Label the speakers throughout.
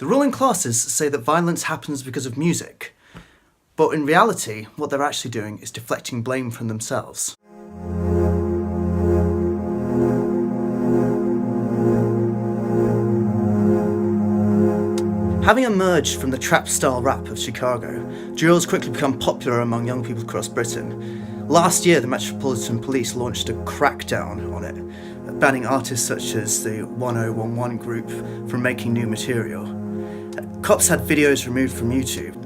Speaker 1: The ruling classes say that violence happens because of music, but in reality, what they're actually doing is deflecting blame from themselves. Having emerged from the trap-style rap of Chicago, drill's quickly become popular among young people across Britain. Last year, the Metropolitan Police launched a crackdown on it, banning artists such as the 1011 group from making new material. Cops had videos removed from YouTube.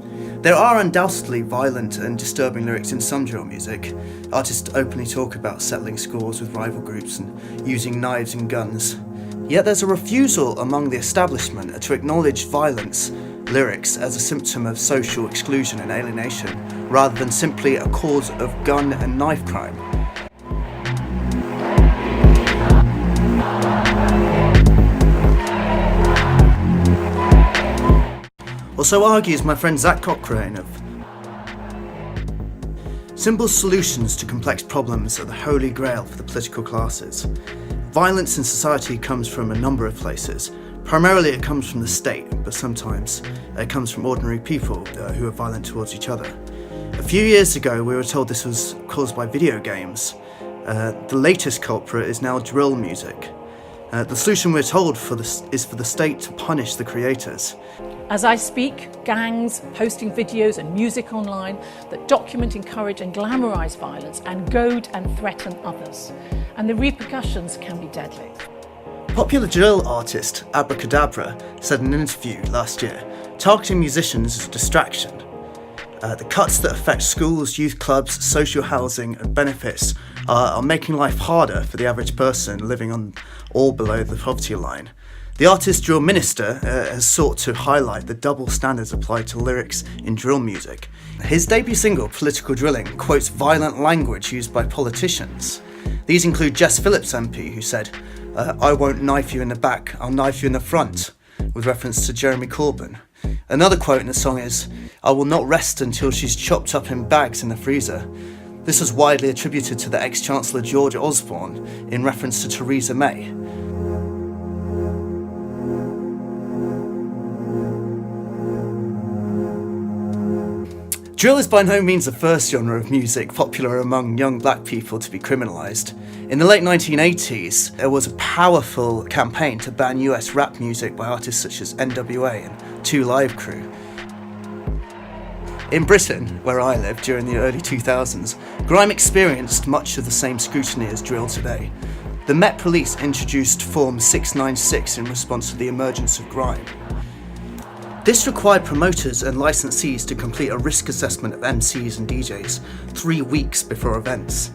Speaker 1: There are undoubtedly violent and disturbing lyrics in some drill music. Artists openly talk about settling scores with rival groups and using knives and guns. Yet there's a refusal among the establishment to acknowledge violence lyrics as a symptom of social exclusion and alienation, rather than simply a cause of gun and knife crime. Or so argues my friend Zach Cochrane of Simple solutions to complex problems are the holy grail for the political classes. Violence in society comes from a number of places. Primarily it comes from the state, but sometimes it comes from ordinary people who are violent towards each other. A few years ago we were told this was caused by video games. The latest culprit is now drill music. The solution we're told is for the state to punish the creators.
Speaker 2: As I speak, gangs posting videos and music online that document, encourage and glamorise violence and goad and threaten others. And the repercussions can be deadly.
Speaker 1: Popular drill artist Abracadabra said in an interview last year, targeting musicians is a distraction. The cuts that affect schools, youth clubs, social housing and benefits are making life harder for the average person living on or below the poverty line. The artist drill minister has sought to highlight the double standards applied to lyrics in drill music. His debut single, Political Drilling, quotes violent language used by politicians. These include Jess Phillips MP, who said, "I won't knife you in the back, I'll knife you in the front," with reference to Jeremy Corbyn. Another quote in the song is, "I will not rest until she's chopped up in bags in the freezer." This was widely attributed to the ex-Chancellor George Osborne in reference to Theresa May. Drill is by no means the first genre of music popular among young black people to be criminalised. In the late 1980s, there was a powerful campaign to ban US rap music by artists such as N.W.A. and 2 Live Crew. In Britain, where I lived during the early 2000s, grime experienced much of the same scrutiny as drill today. The Met Police introduced Form 696 in response to the emergence of grime. This required promoters and licensees to complete a risk assessment of MCs and DJs 3 weeks before events.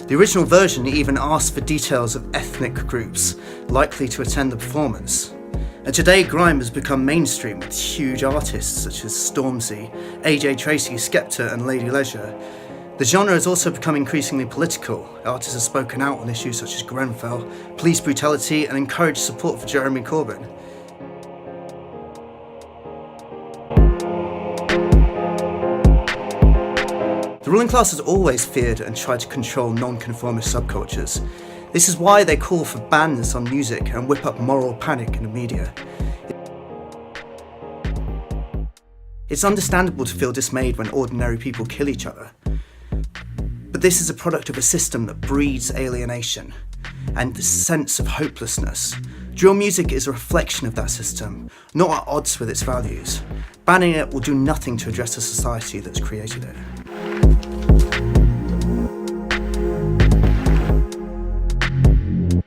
Speaker 1: The original version even asked for details of ethnic groups likely to attend the performance. And today grime has become mainstream with huge artists such as Stormzy, AJ Tracey, Skepta and Lady Leisure. The genre has also become increasingly political. Artists have spoken out on issues such as Grenfell, police brutality and encouraged support for Jeremy Corbyn. The ruling class has always feared and tried to control non-conformist subcultures. This is why they call for bans on music and whip up moral panic in the media. It's understandable to feel dismayed when ordinary people kill each other. But this is a product of a system that breeds alienation and the sense of hopelessness. Drill music is a reflection of that system, not at odds with its values. Banning it will do nothing to address the society that's created it.